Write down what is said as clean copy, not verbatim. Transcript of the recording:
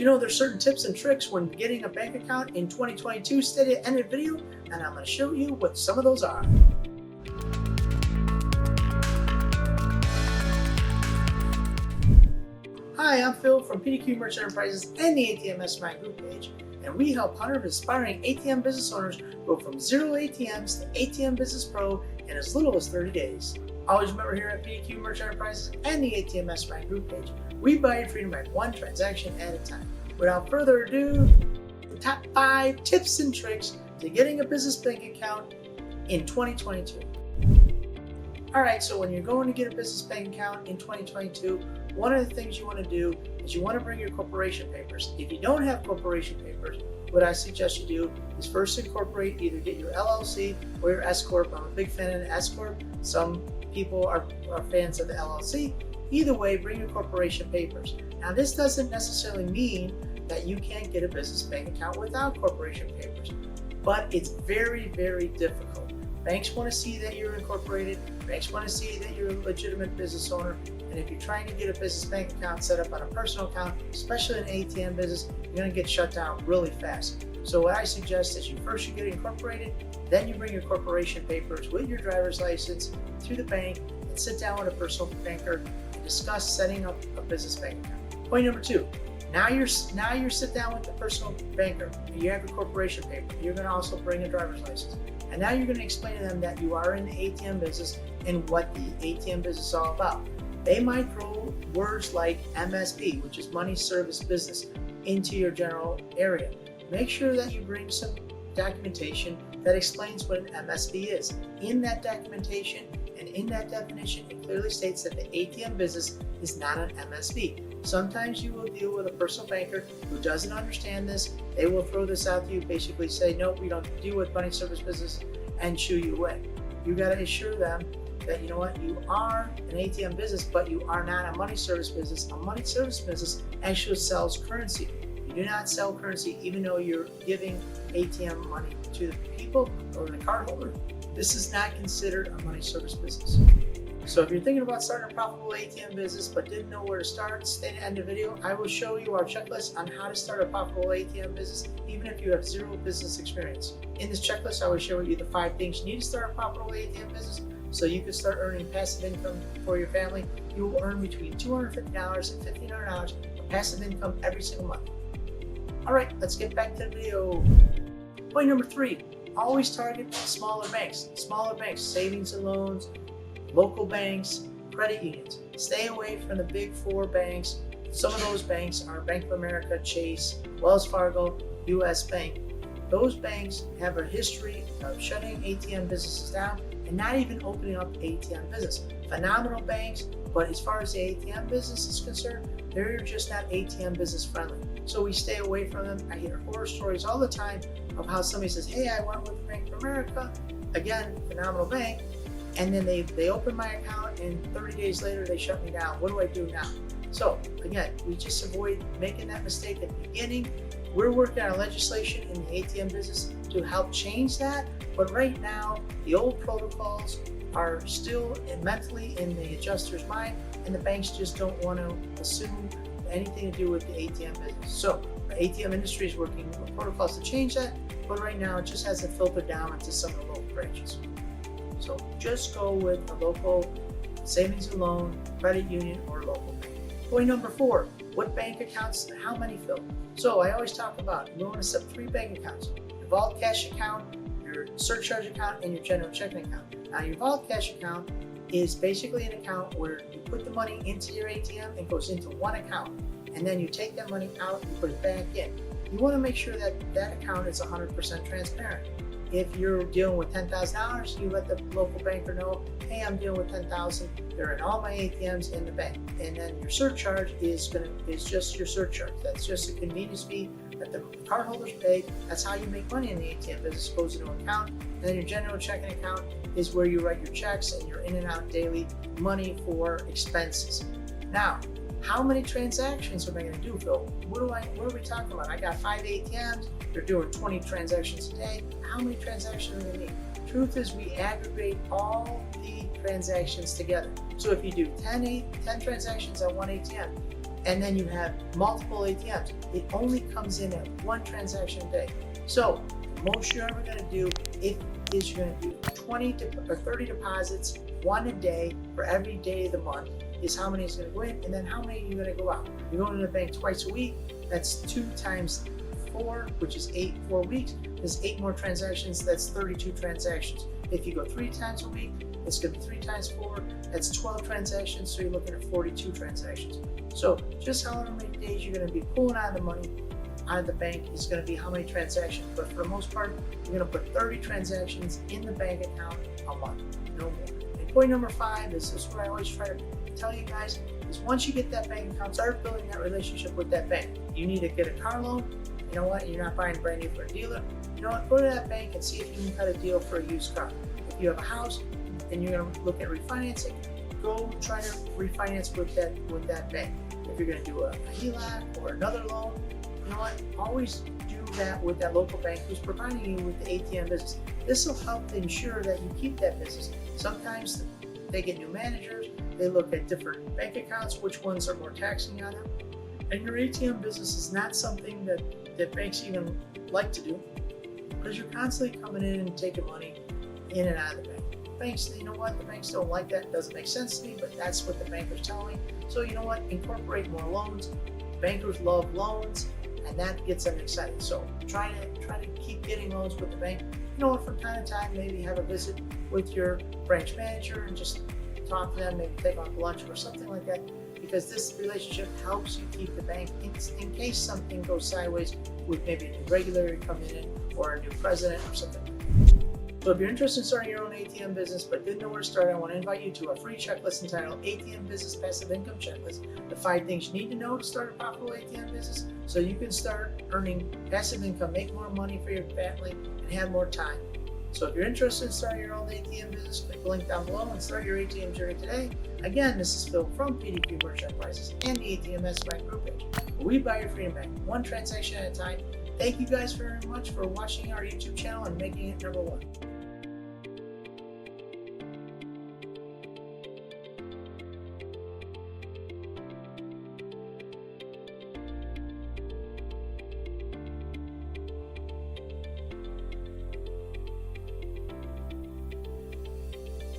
you know there's certain tips and tricks when getting a bank account in 2022? Stay to the end of the video and I'm going to show you what some of those are. Hi, I'm Phil from PDQ Merchant Enterprises and the ATM Mastermind group page, and we help hundreds of aspiring ATM business owners go from 0 ATMs to ATM Business Pro in as little as 30 days. Always remember, here at PDQ Merchant Enterprises and the ATM Mastermind group page, we buy your freedom by one transaction at a time. Without further ado, the top 5 tips and tricks to getting a business bank account in 2022. Alright, so when you're going to get a business bank account in 2022, one of the things you want to do is you want to bring your corporation papers. If you don't have corporation papers, what I suggest you do is first incorporate, either get your LLC or your S Corp. I'm a big fan of the S Corp. Some people are fans of the LLC. Either way, bring your corporation papers. Now, this doesn't necessarily mean that you can't get a business bank account without corporation papers, but it's very, very difficult. Banks want to see that you're incorporated. Banks want to see that you're a legitimate business owner. And if you're trying to get a business bank account set up on a personal account, especially in an ATM business, you're going to get shut down really fast. So what I suggest is you get incorporated, then you bring your corporation papers with your driver's license to the bank and sit down with a personal banker and discuss setting up a business bank account. Point number 2. Now you're sit down with the personal banker. You have your corporation paper. You're going to also bring a driver's license. And now you're going to explain to them that you are in the ATM business and what the ATM business is all about. They might throw words like MSB, which is money service business, into your general area. Make sure that you bring some documentation that explains what an MSB is. In that documentation and in that definition, it clearly states that the ATM business is not an MSB. Sometimes you will deal with a personal banker who doesn't understand this. They will throw this out to you, basically say, nope, we don't deal with money service business, and shoo you away. You got to assure them that, you know what, you are an ATM business, but you are not a money service business. A money service business actually sells currency. You do not sell currency, even though you're giving ATM money to the people or the cardholder. This is not considered a money service business. So if you're thinking about starting a profitable ATM business but didn't know where to start, stay to the end of the video. I will show you our checklist on how to start a profitable ATM business, even if you have 0 business experience. In this checklist, I will show you the 5 things you need to start a profitable ATM business so you can start earning passive income for your family. You will earn between $250 and $1,500 of passive income every single month. All right, let's get back to the video. Point number 3, always target smaller banks, savings and loans, local banks, credit unions. Stay away from the big 4 banks. Some of those banks are Bank of America, Chase, Wells Fargo, US Bank. Those banks have a history of shutting ATM businesses down and not even opening up ATM business. Phenomenal banks, but as far as the ATM business is concerned, they're just not ATM business friendly. So we stay away from them. I hear horror stories all the time of how somebody says, hey, I went with Bank of America, again, phenomenal bank, and then they open my account and 30 days later they shut me down. What do I do now? So again, we just avoid making that mistake at the beginning. We're working on legislation in the ATM business to help change that, but right now the old protocols are still mentally in the adjuster's mind, and the banks just don't want to assume anything to do with the ATM business. So the ATM industry is working with protocols to change that, but right now it just hasn't filtered down into some of the local branches. So just go with a local savings and loan, credit union, or local bank. Point number 4, what bank accounts, how many, Phil? So I always talk about, you want to set up 3 bank accounts: your vault cash account, your surcharge account, and your general checking account. Now your vault cash account is basically an account where you put the money into your ATM, it goes into one account, and then you take that money out and put it back in. You want to make sure that that account is 100% transparent. If you're dealing with $10,000, you let the local banker know, hey, I'm dealing with $10,000. They're in all my ATMs in the bank. And then your surcharge is just your surcharge. That's just a convenience fee that the cardholders pay. That's how you make money in the ATM business. It goes into an account. And then your general checking account is where you write your checks and your in and out daily money for expenses. Now, how many transactions am I going to do, Phil? What are we talking about? I got 5 ATMs. They're doing 20 transactions a day. How many transactions are we going to need? Truth is, we aggregate all the transactions together. So if you do 10 transactions at one ATM, and then you have multiple ATMs. It only comes in at one transaction a day. So most you're ever going to do is you're going to do 20 or 30 deposits, one a day for every day of the month is how many is going to go in, and then how many are you going to go out. You're going to the bank twice a week. That's 2 times 4, which is 4 weeks. There's 8 more transactions. That's 32 transactions. If you go 3 times a week, it's going to be 3 times 4. That's 12 transactions. So you're looking at 42 transactions. So just however many days you're going to be pulling out of the money out of the bank is going to be how many transactions. But for the most part, you're going to put 30 transactions in the bank account a month, no more. And point number 5 is this: what I always try to tell you guys is once you get that bank account, start building that relationship with that bank. You need to get a car loan. You know what? You're not buying brand new for a dealer. You know what? Go to that bank and see if you can cut a deal for a used car. If you have a house and you're going to look at refinancing, go try to refinance with that bank. If you're going to do a HELOC or another loan, you know what? Always do that with that local bank who's providing you with the ATM business. This will help ensure that you keep that business. Sometimes they get new managers. They look at different bank accounts, which ones are more taxing on them. And your ATM business is not something that banks even like to do, because you're constantly coming in and taking money in and out of the bank. Banks, you know what? The banks don't like that. It doesn't make sense to me, but that's what the bankers tell me. So you know what? Incorporate more loans. Bankers love loans, and that gets them excited. So try to keep getting loans with the bank. You know what? From time to time, maybe have a visit with your branch manager and just talk to them. Maybe take off lunch or something like that, because this relationship helps you keep the bank in case something goes sideways with maybe a new regulator coming in or a new president or something. So if you're interested in starting your own ATM business but didn't know where to start, I want to invite you to a free checklist entitled ATM Business Passive Income Checklist, the 5 things you need to know to start a profitable ATM business so you can start earning passive income, make more money for your family, and have more time. So if you're interested in starting your own ATM business, click the link down below and start your ATM journey today. Again, this is Phil from PDQ Merchant Enterprises and the ATM Bank group page, where we buy your freedom back, one transaction at a time. Thank you guys very much for watching our YouTube channel and making it #1.